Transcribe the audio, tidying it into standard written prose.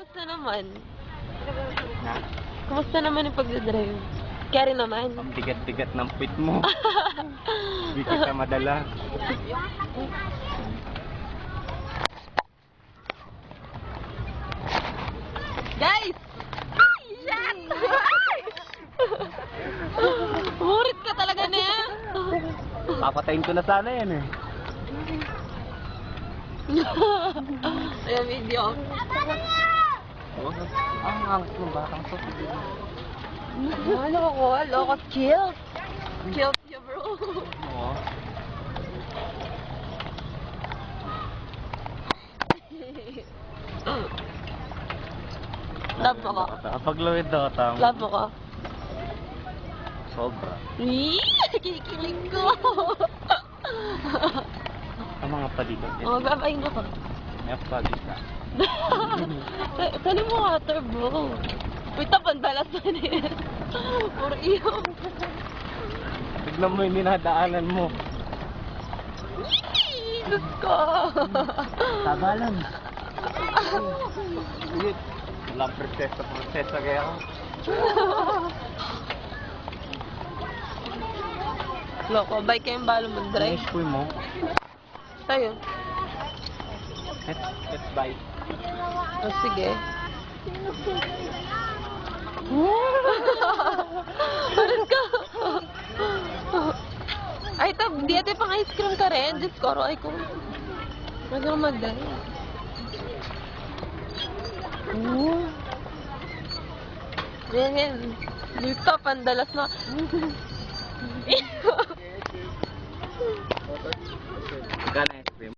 kamusta naman? Na? Kamusta naman yung pagdadrive? Carry naman. Ang bigat-bigat ng pit mo. Hindi kita madala. Guys! Shit! Murit ka talaga na yan. Papatayin ko na sana yan eh. Ayan, video. Ang angst ng batang to. Loko, chill. Chill, bro. Oo. Love mo ko. Paglawid daw tama. Love mo ko. Sobra. Kikilig ko. Ang mga palikot. Oh, babay na ko. May pagisa. Sali mo water, bro. Wait, pandalas na yan. Puro iyo. Tignan mo yung dinadaanan mo. Diyos ko. Tabalan. Walang prosesa kaya ako. Loko, bike kayong balo mag-drive. School mo? Tayo. Let's buy. Oh, sige. Let's go. Ay, di ate pang ice cream ka rin. Diyos ko, ay ko. Magang mag-drive. Yan. Dito, pandalas na.